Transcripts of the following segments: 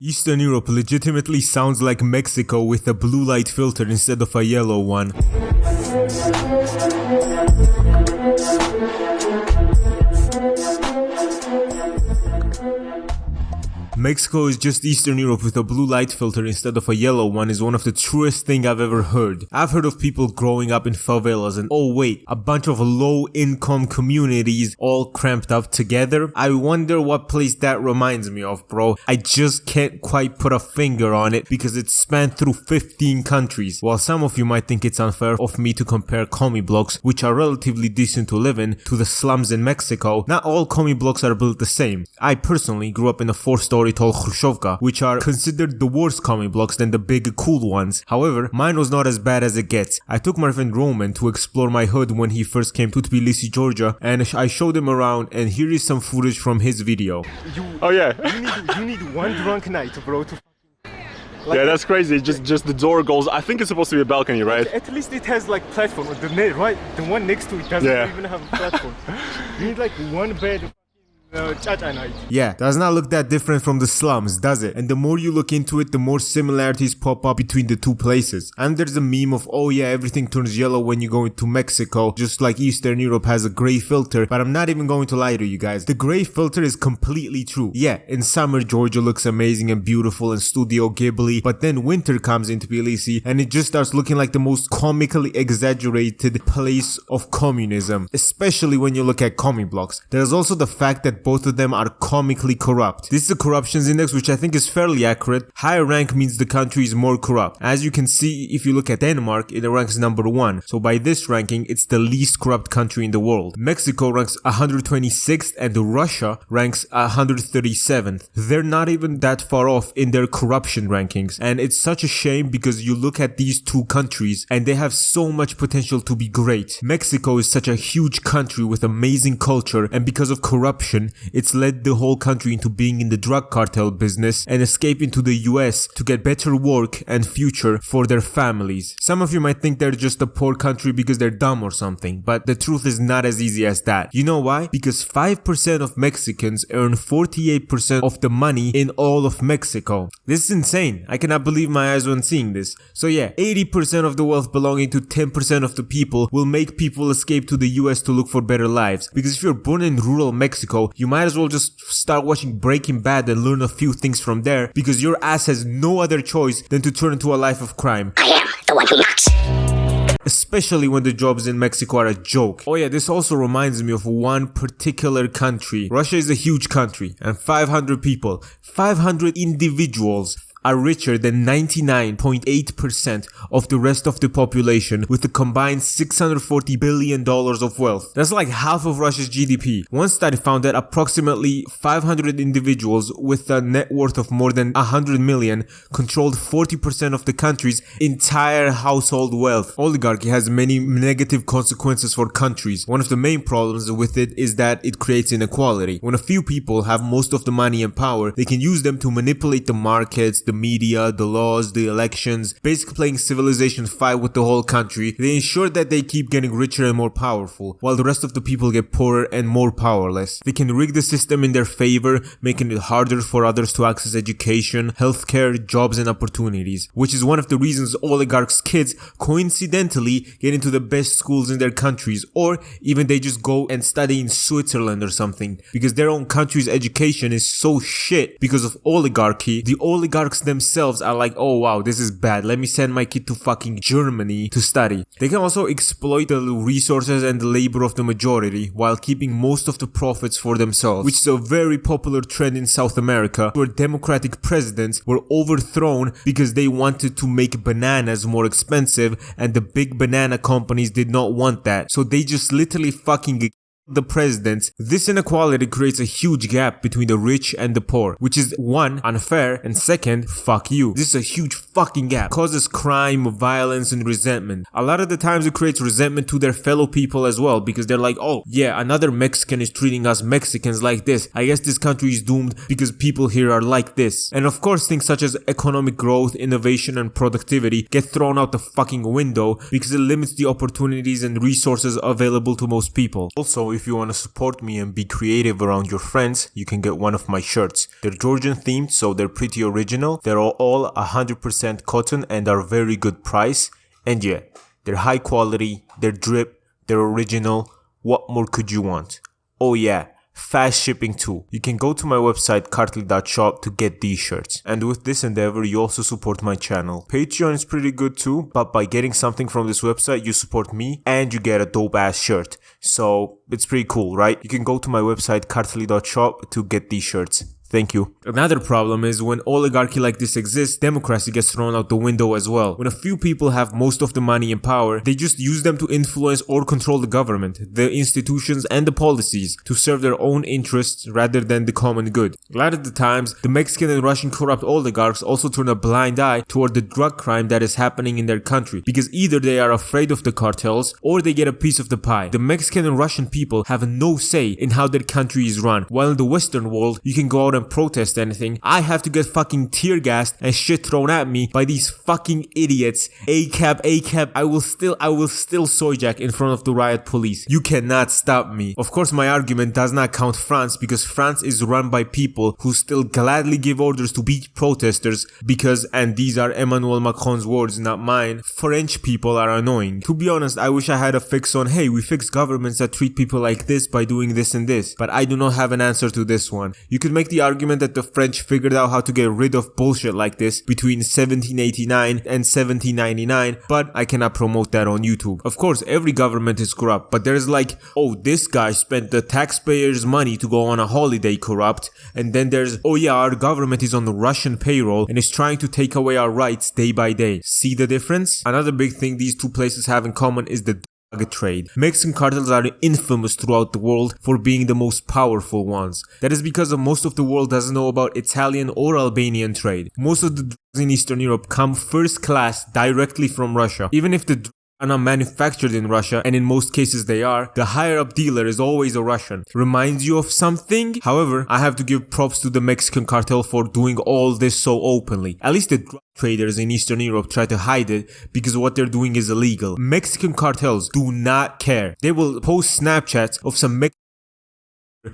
Eastern Europe legitimately sounds like Mexico with a blue light filter instead of a yellow one. Mexico is just Eastern Europe with a blue light filter instead of a yellow one is one of the truest thing I've ever heard. I've heard of people growing up in favelas and oh wait, a bunch of low income communities all cramped up together. I wonder what place that reminds me of, bro. I just can't quite put a finger on it because it's spanned through 15 countries. While some of you might think it's unfair of me to compare commie blocks, which are relatively decent to live in, to the slums in Mexico, not all commie blocks are built the same. I personally grew up in a 4-story tall Khrushchevka, which are considered the worst commie blocks than the big cool ones. However, mine was not as bad as it gets. I took my friend Roman to explore my hood when he first came to Tbilisi, Georgia, and I showed him around, and here is some footage from his video. You need one drunk night, bro, to yeah, that's crazy. Just the door goes. I think it's supposed to be a balcony, right? At least it has like platform. The one next to it doesn't even have a platform. You need like one bed. Yeah, does not look that different from the slums, does it? And the more you look into it, the more similarities pop up between the two places. And there's a meme of, oh yeah, everything turns yellow when you go into Mexico, just like Eastern Europe has a gray filter. But I'm not even going to lie to you guys. The gray filter is completely true. Yeah, in summer Georgia looks amazing and beautiful and Studio Ghibli, but then winter comes into Tbilisi and it just starts looking like the most comically exaggerated place of communism, especially when you look at commie blocks. There's also the fact that both of them are comically corrupt. This is a corruptions index which I think is fairly accurate. Higher rank means the country is more corrupt. As you can see, if you look at Denmark, it ranks number 1. So by this ranking, it's the least corrupt country in the world. Mexico ranks 126th and Russia ranks 137th. They're not even that far off in their corruption rankings. And it's such a shame because you look at these two countries and they have so much potential to be great. Mexico is such a huge country with amazing culture, and because of corruption, it's led the whole country into being in the drug cartel business and escaping to the US to get better work and future for their families. Some of you might think they're just a poor country because they're dumb or something, but the truth is not as easy as that. You know why? Because 5% of Mexicans earn 48% of the money in all of Mexico. This is insane. I cannot believe my eyes when seeing this. So yeah, 80% of the wealth belonging to 10% of the people will make people escape to the US to look for better lives. Because if you're born in rural Mexico, you might as well just start watching Breaking Bad and learn a few things from there, because your ass has no other choice than to turn into a life of crime. I am the one who knocks. Especially when the jobs in Mexico are a joke. Oh yeah, this also reminds me of one particular country. Russia is a huge country and 500 people, 500 individuals are richer than 99.8% of the rest of the population with a combined $640 billion of wealth. That's like half of Russia's GDP. One study found that approximately 500 individuals with a net worth of more than 100 million controlled 40% of the country's entire household wealth. Oligarchy has many negative consequences for countries. One of the main problems with it is that it creates inequality. When a few people have most of the money and power, they can use them to manipulate the markets, the media, the laws, the elections, basically playing civilization 5 with the whole country. They ensure that they keep getting richer and more powerful, while the rest of the people get poorer and more powerless. They can rig the system in their favor, making it harder for others to access education, healthcare, jobs and opportunities, which is one of the reasons oligarchs' kids coincidentally get into the best schools in their countries, or even they just go and study in Switzerland or something, because their own country's education is so shit because of oligarchy. The oligarchs themselves are like, oh wow, this is bad, let me send my kid to fucking Germany to study. They can also exploit the resources and the labor of the majority while keeping most of the profits for themselves, which is a very popular trend in South America, where democratic presidents were overthrown because they wanted to make bananas more expensive and the big banana companies did not want that, so they just literally fucking the presidents. This inequality creates a huge gap between the rich and the poor, which is one, unfair, and second, fuck you. This is a huge fucking gap causes crime, violence, and resentment. A lot of the times it creates resentment to their fellow people as well, because they're like, oh yeah, another Mexican is treating us Mexicans like this. I guess this country is doomed because people here are like this. And of course things such as economic growth, innovation, and productivity get thrown out the fucking window because it limits the opportunities and resources available to most people. Also, if you want to support me and be creative around your friends, you can get one of my shirts. They're Georgian themed, so they're pretty original. They're all 100% cotton and are very good price. And yeah, they're high quality, they're drip, they're original. What more could you want? Oh yeah, fast shipping too. You can go to my website cartel.shop to get these shirts. And with this endeavor, you also support my channel. Patreon is pretty good too, but by getting something from this website, you support me and you get a dope ass shirt. So it's pretty cool, right? You can go to my website cartel.shop to get these shirts. Thank you. Another problem is when oligarchy like this exists, democracy gets thrown out the window as well. When a few people have most of the money and power, they just use them to influence or control the government, the institutions, and the policies to serve their own interests rather than the common good. A lot of the times, the Mexican and Russian corrupt oligarchs also turn a blind eye toward the drug crime that is happening in their country, because either they are afraid of the cartels or they get a piece of the pie. The Mexican and Russian people have no say in how their country is run, while in the Western world, you can go out and protest anything. I have to get fucking tear gassed and shit thrown at me by these fucking idiots. ACAB, I will still soyjack in front of the riot police. You cannot stop me. Of course, my argument does not count France, because France is run by people who still gladly give orders to beat protesters because, and these are Emmanuel Macron's words, not mine, French people are annoying. To be honest, I wish I had a fix on, hey, we fix governments that treat people like this by doing this and this, but I do not have an answer to this one. You could make the argument that the French figured out how to get rid of bullshit like this between 1789 and 1799, but I cannot promote that on YouTube. Of course, every government is corrupt, but there's like, oh, this guy spent the taxpayers' money to go on a holiday corrupt, and then there's, oh yeah, our government is on the Russian payroll and is trying to take away our rights day by day. See the difference? Another big thing these two places have in common is the drug trade. Mexican cartels are infamous throughout the world for being the most powerful ones. That is because most of the world doesn't know about Italian or Albanian trade. Most of the drugs in Eastern Europe come first class directly from Russia. Even if the drugs are not manufactured in Russia, and in most cases they are, the higher up dealer is always a Russian. Reminds you of something? However, I have to give props to the Mexican cartel for doing all this so openly. At least the drug traders in Eastern Europe try to hide it because what they're doing is illegal. Mexican cartels do not care. They will post Snapchats of some Mexican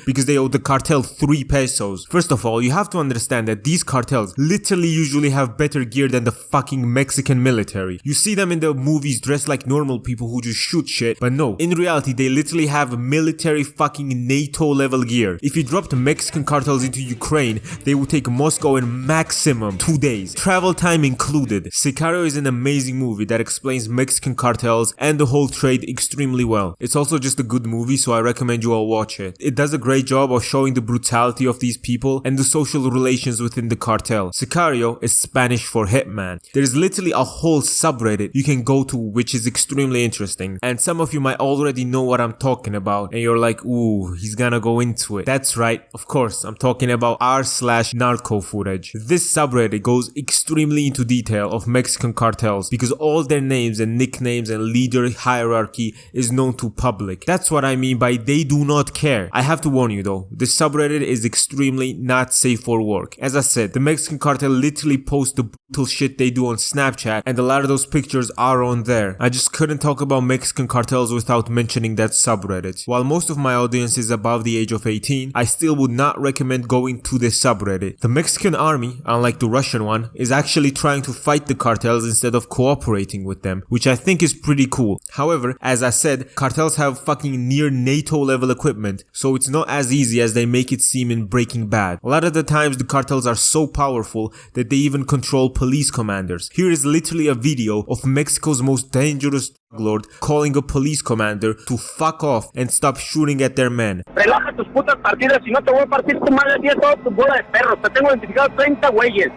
because they owe the cartel 3 pesos. First of all, you have to understand that these cartels literally usually have better gear than the fucking Mexican military. You see them in the movies dressed like normal people who just shoot shit, but no, in reality they literally have military fucking NATO level gear. If you dropped Mexican cartels into Ukraine, they would take Moscow in maximum 2 days, travel time included. Sicario is an amazing movie that explains Mexican cartels and the whole trade extremely well. It's also just a good movie, so I recommend you all watch it. It does a great job of showing the brutality of these people and the social relations within the cartel. Sicario is Spanish for hitman. There is literally a whole subreddit you can go to which is extremely interesting, and some of you might already know what I'm talking about and you're like, ooh, he's gonna go into it. That's right, of course, I'm talking about r/narco footage. This subreddit goes extremely into detail of Mexican cartels because all their names and nicknames and leader hierarchy is known to public. That's what I mean by they do not care. I have to warn you though, this subreddit is extremely not safe for work. As I said, the Mexican cartel literally posts the brutal shit they do on Snapchat, and a lot of those pictures are on there. I just couldn't talk about Mexican cartels without mentioning that subreddit. While most of my audience is above the age of 18, I still would not recommend going to this subreddit. The Mexican army, unlike the Russian one, is actually trying to fight the cartels instead of cooperating with them, which I think is pretty cool. However, as I said, cartels have fucking near NATO level equipment, so it's not as easy as they make it seem in Breaking Bad. A lot of the times the cartels are so powerful that they even control police commanders. Here is literally a video of Mexico's most dangerous drug lord calling a police commander to fuck off and stop shooting at their men. Relaja tus putas partidas, si no te voy a partir tu madre a ti toda tu bola de perros. Te tengo identificado 30 güeyes.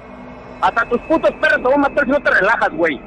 Hasta tus putos perros te voy a matar si no te relajas, güey.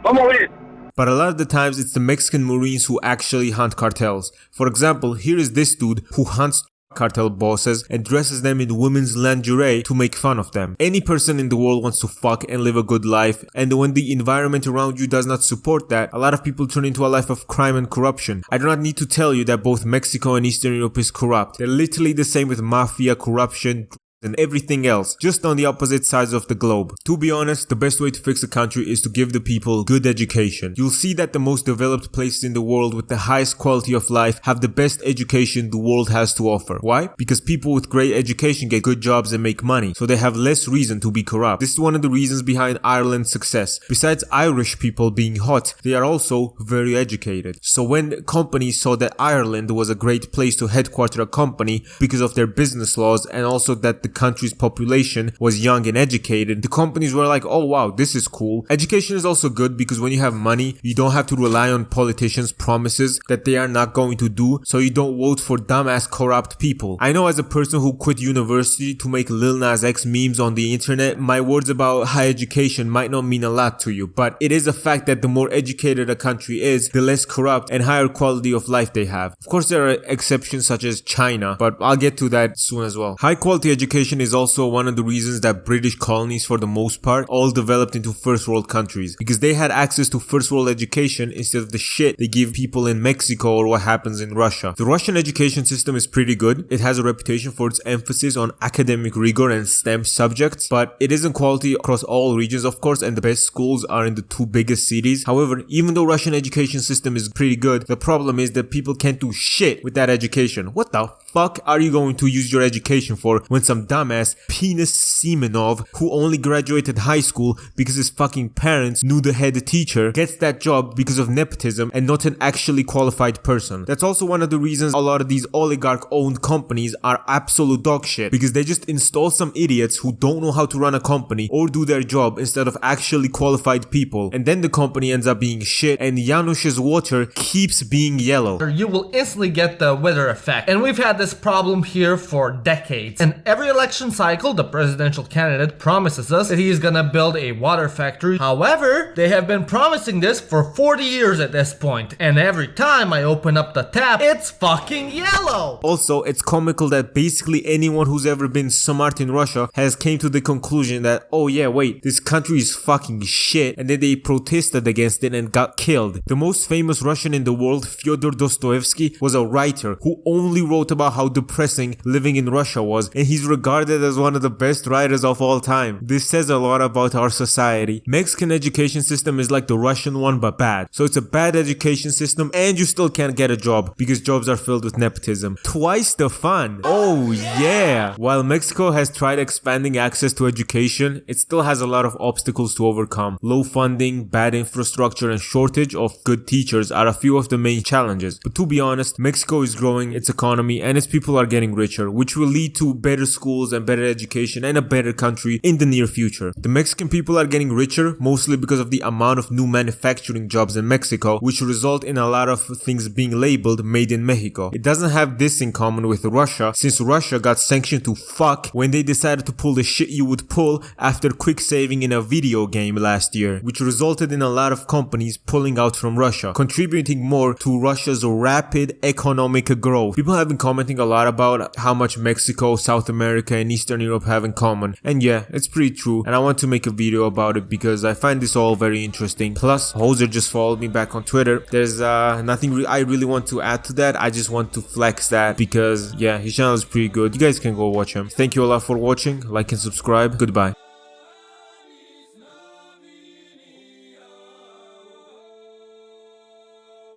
¿Cómo ves? But a lot of the times it's the Mexican Marines who actually hunt cartels. For example, here is this dude who hunts cartel bosses and dresses them in women's lingerie to make fun of them. Any person in the world wants to fuck and live a good life, and when the environment around you does not support that, a lot of people turn into a life of crime and corruption. I do not need to tell you that both Mexico and Eastern Europe is corrupt. They're literally the same with mafia, corruption, and everything else, just on the opposite sides of the globe. To be honest, the best way to fix a country is to give the people good education. You'll see that the most developed places in the world with the highest quality of life have the best education the world has to offer. Why? Because people with great education get good jobs and make money, so they have less reason to be corrupt. This is one of the reasons behind Ireland's success. Besides Irish people being hot, they are also very educated. So when companies saw that Ireland was a great place to headquarter a company because of their business laws and also that the country's population was young and educated, the companies were like, oh wow, this is cool. Education is also good because when you have money, you don't have to rely on politicians' promises that they are not going to do, so you don't vote for dumbass corrupt people. I know as a person who quit university to make Lil Nas X memes on the internet, my words about high education might not mean a lot to you, but it is a fact that the more educated a country is, the less corrupt and higher quality of life they have. Of course there are exceptions such as China, but I'll get to that soon as well. High quality education is also one of the reasons that British colonies for the most part all developed into first world countries, because they had access to first world education instead of the shit they give people in Mexico or what happens in Russia. The Russian education system is pretty good. It has a reputation for its emphasis on academic rigor and STEM subjects, but it isn't quality across all regions of course, and the best schools are in the two biggest cities. However, even though Russian education system is pretty good, the problem is that people can't do shit with that education. What the fuck are you going to use your education for when some dumbass Penis Semenov, who only graduated high school because his fucking parents knew the head teacher, gets that job because of nepotism and not an actually qualified person? That's also one of the reasons a lot of these oligarch owned companies are absolute dog shit, because they just install some idiots who don't know how to run a company or do their job instead of actually qualified people, and then the company ends up being shit and Janusz's water keeps being yellow. You will instantly get the weather effect, and we've had this problem here for decades. And every election cycle, the presidential candidate promises us that he is gonna build a water factory. However, they have been promising this for 40 years at this point, and every time I open up the tap, it's fucking yellow. Also, it's comical that basically anyone who's ever been smart in Russia has came to the conclusion that, oh yeah, wait, this country is fucking shit, and then they protested against it and got killed. The most famous Russian in the world, Fyodor Dostoevsky, was a writer who only wrote about how depressing living in Russia was, and he's regarded as one of the best writers of all time. This says a lot about our society. Mexican education system is like the Russian one but bad. So it's a bad education system and you still can't get a job because jobs are filled with nepotism. Twice the fun. Oh yeah. While Mexico has tried expanding access to education, it still has a lot of obstacles to overcome. Low funding, bad infrastructure, and shortage of good teachers are a few of the main challenges. But to be honest, Mexico is growing its economy and its people are getting richer, which will lead to better schools and better education and a better country in the near future. The Mexican people are getting richer mostly because of the amount of new manufacturing jobs in Mexico, which result in a lot of things being labeled made in Mexico. It doesn't have this in common with Russia, since Russia got sanctioned to fuck when they decided to pull the shit you would pull after quick saving in a video game last year, which resulted in a lot of companies pulling out from Russia, contributing more to Russia's rapid economic growth. People have been commenting a lot about how much Mexico, South America, and Eastern Europe have in common, and yeah, it's pretty true, and I want to make a video about it because I find this all very interesting. Plus, Hoser just followed me back on Twitter. There's nothing I really want to add to that. I just want to flex that because yeah, his channel is pretty good. You guys can go watch him. Thank you a lot for watching. Like and subscribe. Goodbye.